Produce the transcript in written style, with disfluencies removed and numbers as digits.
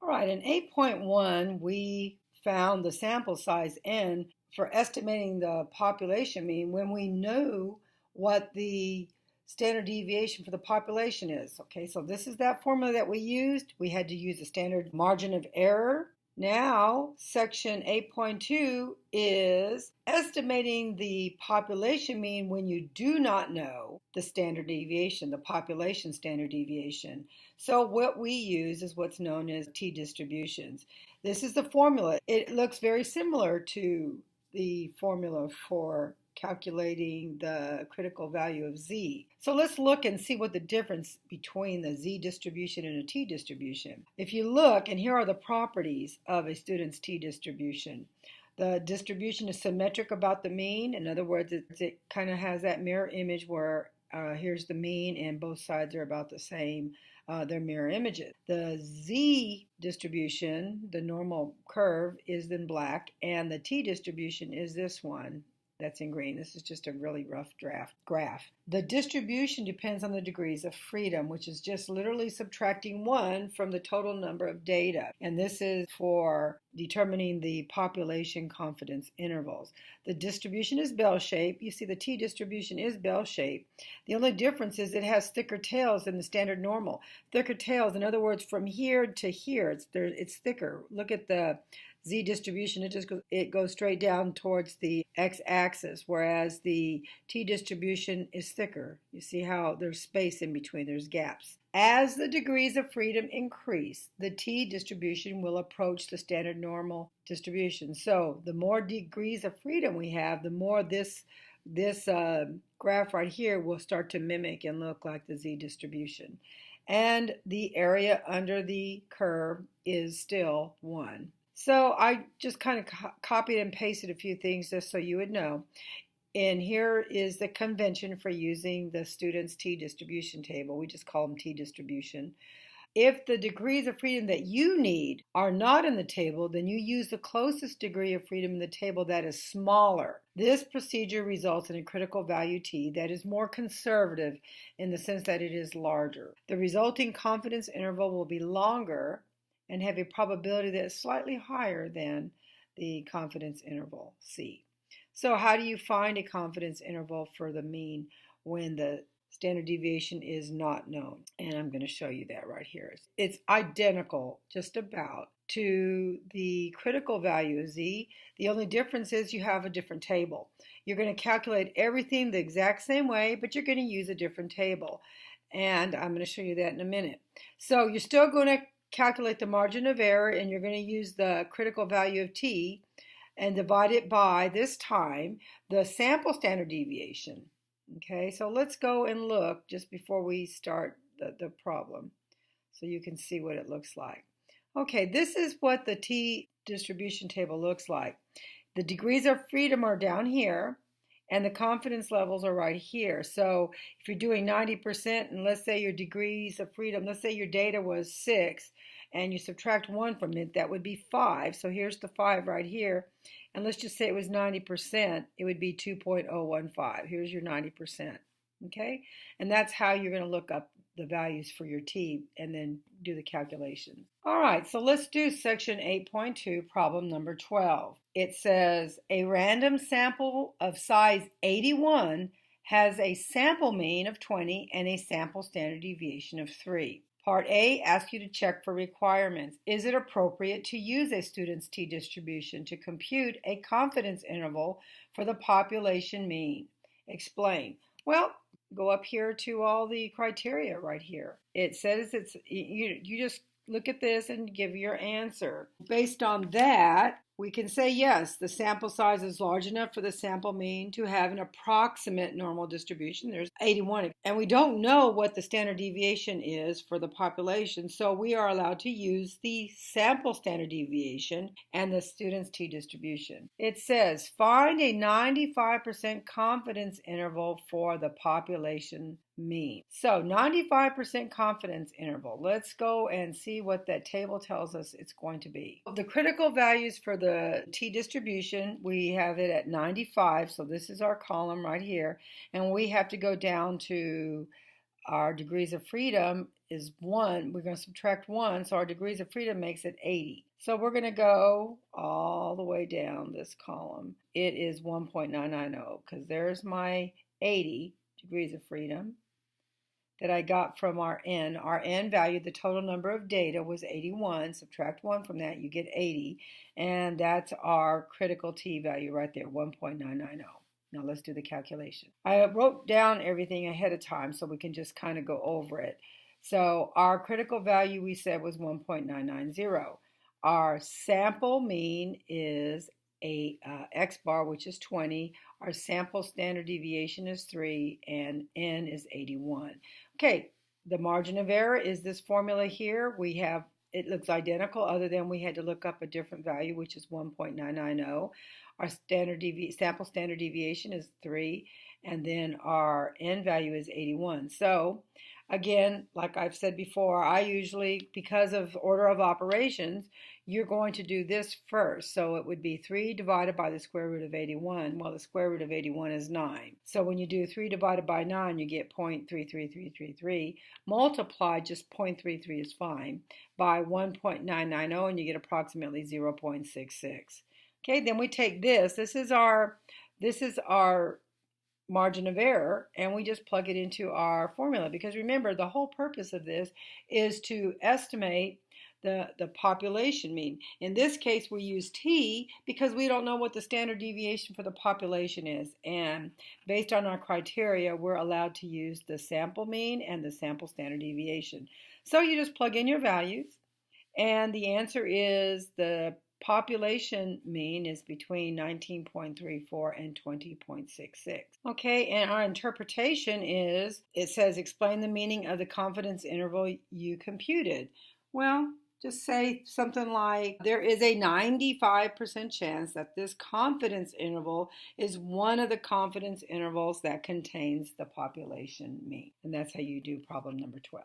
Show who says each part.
Speaker 1: All right, in 8.1, we found the sample size n for estimating the population mean when we knew what the standard deviation for the population is. Okay, so this is that formula that we used. We had to use a standard margin of error. Now, section 8.2 is estimating the population mean when you do not know the standard deviation, the population standard deviation. So what we use is what's known as t-distributions. This is the formula. It looks very similar to the formula for calculating the critical value of z. So let's look and see what the difference between the z distribution and a t-distribution. If you look, and here are the properties of a student's t-distribution. The distribution is symmetric about the mean. In other words, it kind of has that mirror image where here's the mean and both sides are about the same. They're mirror images. The z distribution, the normal curve, is in black, and the t distribution is this one that's in green. This is just a really rough graph. The distribution depends on the degrees of freedom, which is just literally subtracting 1 from the total number of data. And this is for determining the population confidence intervals. The distribution is bell-shaped. You see the t-distribution is bell-shaped. The only difference is it has thicker tails than the standard normal. Thicker tails, in other words, from here to here, it's thicker. Look at the z distribution, it goes straight down towards the x-axis, whereas the t-distribution is thicker. You see how there's space in between, there's gaps. As the degrees of freedom increase, the t-distribution will approach the standard normal distribution. So the more degrees of freedom we have, the more this graph right here will start to mimic and look like the z distribution. And the area under the curve is still 1. So I just kind of copied and pasted a few things just so you would know. And here is the convention for using the student's t-distribution table. We just call them t-distribution. If the degrees of freedom that you need are not in the table, then you use the closest degree of freedom in the table that is smaller. This procedure results in a critical value t that is more conservative in the sense that it is larger. The resulting confidence interval will be longer and have a probability that is slightly higher than the confidence interval C. So how do you find a confidence interval for the mean when the standard deviation is not known? And I'm going to show you that right here. It's identical just about to the critical value of Z. The only difference is you have a different table. You're going to calculate everything the exact same way, but you're going to use a different table. And I'm going to show you that in a minute. So you're still going to calculate the margin of error, and you're going to use the critical value of t and divide it by, this time, the sample standard deviation. Okay, so let's go and look just before we start the problem so you can see what it looks like. Okay, this is what the t distribution table looks like. The degrees of freedom are down here, and the confidence levels are right here. So if you're doing 90%, and let's say your degrees of freedom, let's say your data was 6, and you subtract 1 from it, that would be 5. So here's the 5 right here. And let's just say it was 90%, it would be 2.015. Here's your 90%. Okay? And that's how you're going to look up the values for your t and then do the calculations. All right, so let's do section 8.2, problem number 12. It says a random sample of size 81 has a sample mean of 20 and a sample standard deviation of 3. Part A asks you to check for requirements. Is it appropriate to use a student's t-distribution to compute a confidence interval for the population mean? Explain. Well, go up here to all the criteria right here. It says you just look at this and give your answer. Based on that, we can say yes, the sample size is large enough for the sample mean to have an approximate normal distribution. There's 81, and we don't know what the standard deviation is for the population, so we are allowed to use the sample standard deviation and the student's t-distribution. It says find a 95% confidence interval for the population mean. So 95% confidence interval. Let's go and see what that table tells us it's going to be. The critical values for the t-distribution, we have it at 95, so this is our column right here, and we have to go down to our degrees of freedom is 1. We're going to subtract 1, so our degrees of freedom makes it 80. So we're going to go all the way down this column. It is 1.990 because there's my 80 degrees of freedom that I got from our n. Our n value, the total number of data, was 81. Subtract 1 from that, you get 80. And that's our critical t value right there, 1.990. Now let's do the calculation. I wrote down everything ahead of time so we can just kind of go over it. So our critical value we said was 1.990. Our sample mean is a x bar, which is 20. Our sample standard deviation is 3, and n is 81. Okay, the margin of error is this formula here. We have, it looks identical other than we had to look up a different value, which is 1.990. Our sample standard deviation is 3, and then our n value is 81. So again, like I've said before, I usually, because of order of operations, you're going to do this first. So it would be 3 divided by the square root of 81. Well, the square root of 81 is 9. So when you do 3 divided by 9, you get 0.33333. Multiply, just 0.33 is fine, by 1.990, and you get approximately 0.66. Okay, then we take this. This is our margin of error, and we just plug it into our formula, because remember, the whole purpose of this is to estimate the population mean. In this case, we use t because we don't know what the standard deviation for the population is, and based on our criteria, we're allowed to use the sample mean and the sample standard deviation. So you just plug in your values, and the answer is the population mean is between 19.34 and 20.66. Okay, and our interpretation is, it says explain the meaning of the confidence interval you computed. Well, just say something like, there is a 95% chance that this confidence interval is one of the confidence intervals that contains the population mean. And that's how you do problem number 12.